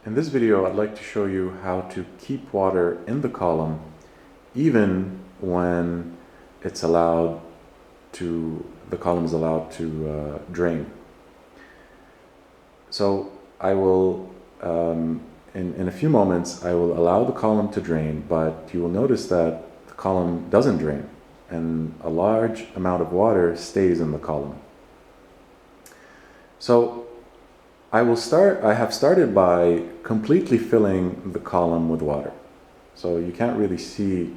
In this video, I'd like to show you how to keep water in the column even when the column is allowed to drain. So I will, in a few moments, I will allow the column to drain, but you will notice that the column doesn't drain and a large amount of water stays in the column. So I have started by completely filling the column with water. So you can't really see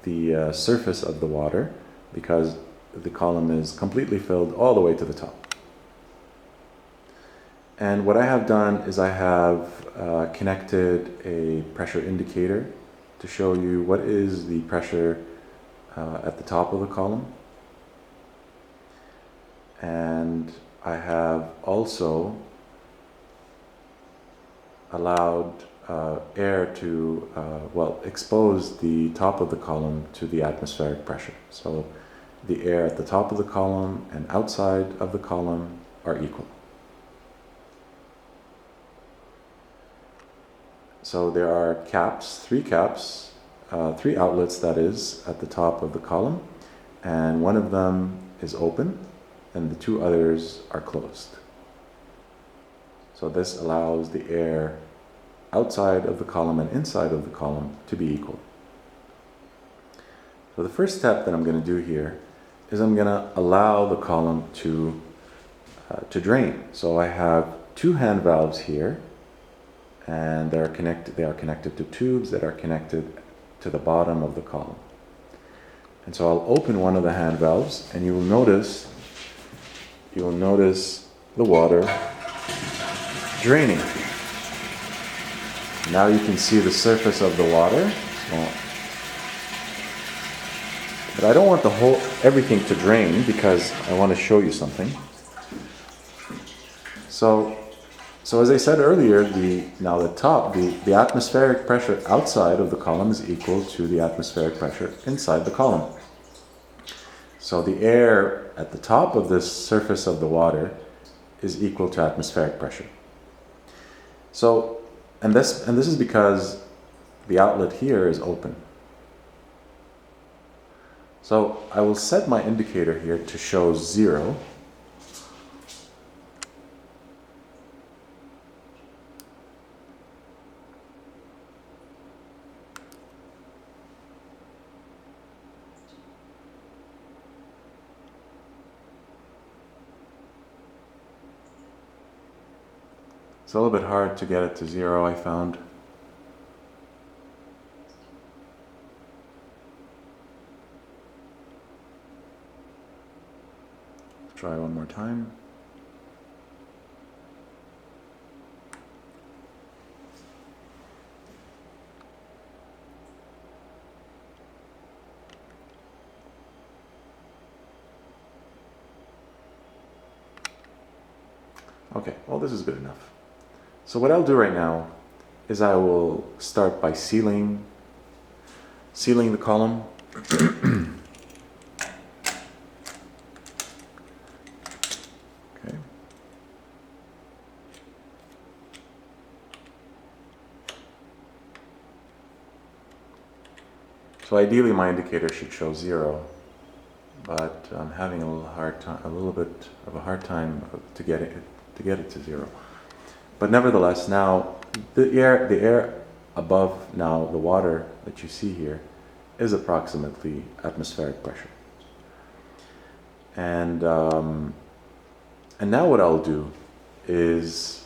the surface of the water because the column is completely filled all the way to the top. And what I have done is I have connected a pressure indicator to show you what is the pressure at the top of the column. And I have also allowed air to, expose the top of the column to the atmospheric pressure. So the air at the top of the column and outside of the column are equal. So there are three outlets that is, at the top of the column, and one of them is open and the two others are closed. So this allows the air outside of the column and inside of the column to be equal. So the first step that I'm going to do here is I'm going to allow the column to drain. So I have two hand valves here, and they are connected to tubes that are connected to the bottom of the column. And so I'll open one of the hand valves, and you will notice the water draining. Now you can see the surface of the water. But I don't want everything to drain because I want to show you something. So as I said earlier, the atmospheric pressure outside of the column is equal to the atmospheric pressure inside the column. So the air at the top of this surface of the water is equal to atmospheric pressure. So, and this is because the outlet here is open. So I will set my indicator here to show 0. It's a little bit hard to get it to 0, I found. Try one more time. Okay, well, this is good enough. So what I'll do right now is I will start by sealing the column. Okay. So ideally my indicator should show 0, but I'm having a little bit of a hard time to get it to 0. But nevertheless, now the air above now the water that you see here is approximately atmospheric pressure. And now what I'll do is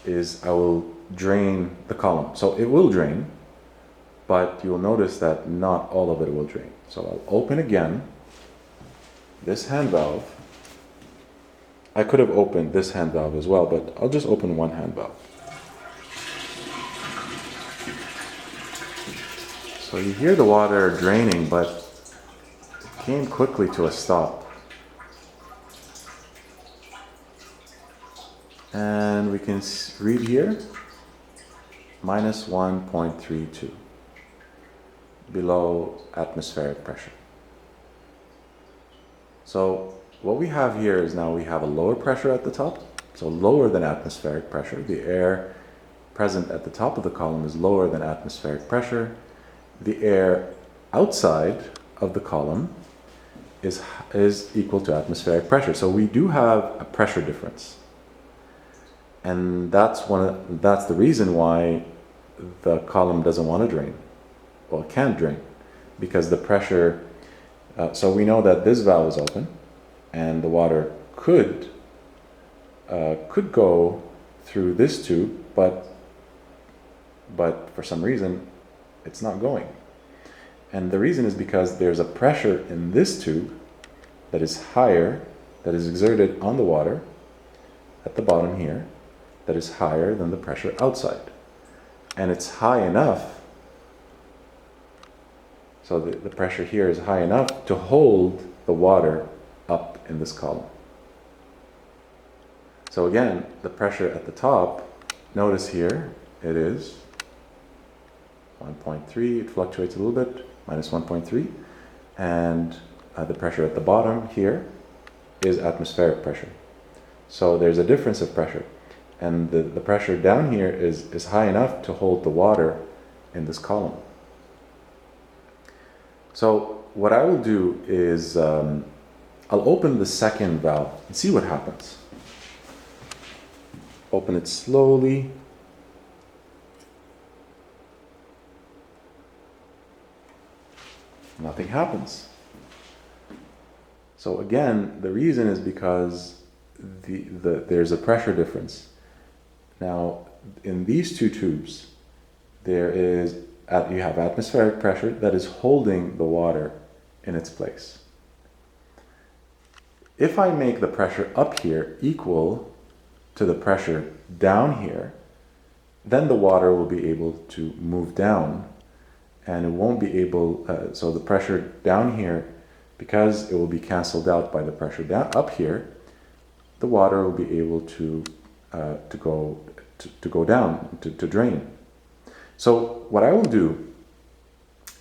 I will drain the column. So it will drain, but you'll notice that not all of it will drain. So I'll open again this hand valve. I could have opened this hand valve as well, but I'll just open one hand valve. So you hear the water draining, but it came quickly to a stop. And we can read here, minus 1.32, below atmospheric pressure. So what we have here is now we have a lower pressure at the top, so lower than atmospheric pressure. The air present at the top of the column is lower than atmospheric pressure. The air outside of the column is equal to atmospheric pressure. So we do have a pressure difference. And that's the reason why the column doesn't want to drain. Well, it can't drain because the pressure, so we know that this valve is open and the water could go through this tube, but for some reason it's not going. And the reason is because there's a pressure in this tube that is higher, that is exerted on the water at the bottom here, that is higher than the pressure outside. And it's high enough, so the pressure here is high enough to hold the water up in this column. So again, the pressure at the top, notice here, it is 1.3, it fluctuates a little bit, minus 1.3, and the pressure at the bottom here is atmospheric pressure. So there's a difference of pressure, and the pressure down here is high enough to hold the water in this column. So what I will do is I'll open the second valve and see what happens. Open it slowly. Nothing happens. So again, the reason is because there's a pressure difference. Now, in these two tubes, you have atmospheric pressure that is holding the water in its place. If I make the pressure up here equal to the pressure down here, then the water will be able to move down, and it won't be able, so the pressure down here, because it will be canceled out by the pressure down up here, the water will be able to go down, to drain. So what I will do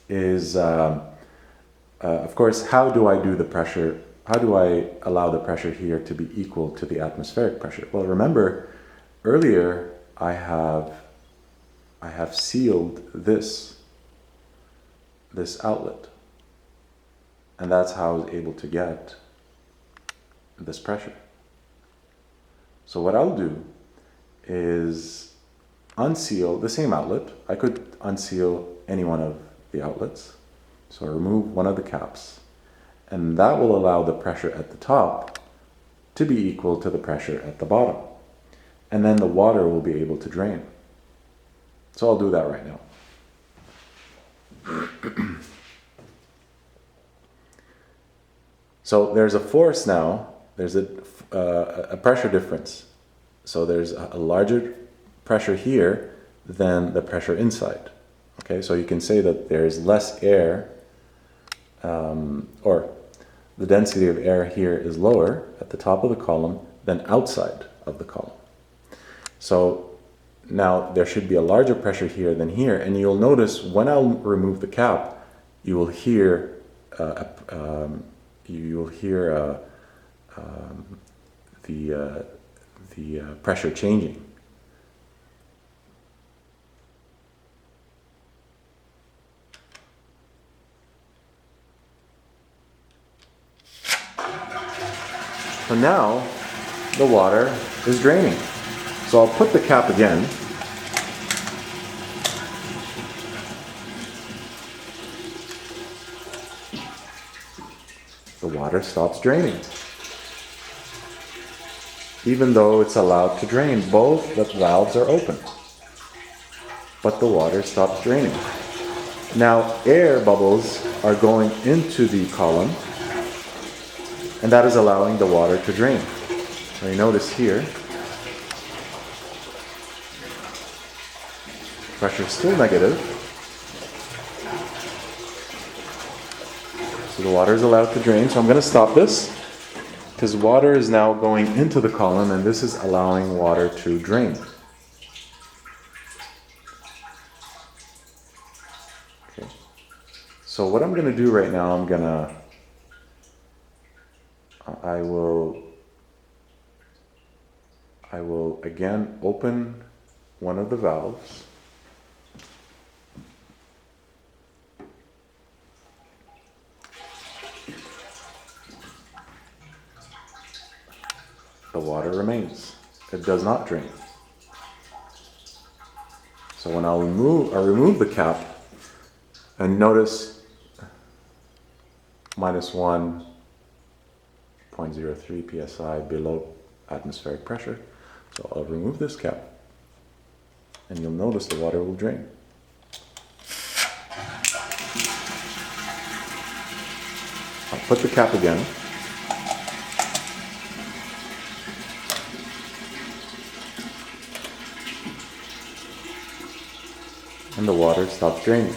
is, of course, how do I do the pressure? How do I allow the pressure here to be equal to the atmospheric pressure? Well, remember earlier I have sealed this outlet, and that's how I was able to get this pressure. So what I'll do is unseal the same outlet. I could unseal any one of the outlets. So I remove one of the caps, and that will allow the pressure at the top to be equal to the pressure at the bottom. And then the water will be able to drain. So I'll do that right now. So there's a force now, there's a pressure difference. So there's a larger pressure here than the pressure inside. Okay, so you can say that there's less air, or the density of air here is lower at the top of the column than outside of the column. So now there should be a larger pressure here than here, and you'll notice when I'll remove the cap, you will hear the pressure changing. So now the water is draining. So I'll put the cap again. The water stops draining. Even though it's allowed to drain, both the valves are open. But the water stops draining. Now air bubbles are going into the column, and that is allowing the water to drain. So you notice here, pressure is still negative. So the water is allowed to drain. So I'm going to stop this because water is now going into the column, and this is allowing water to drain. Okay. So what I'm going to do right now, I will again open one of the valves. The water remains. It does not drain. So when I remove the cap, and notice minus 1.03 psi below atmospheric pressure. So I'll remove this cap, and you'll notice the water will drain. I'll put the cap again. And the water stops draining.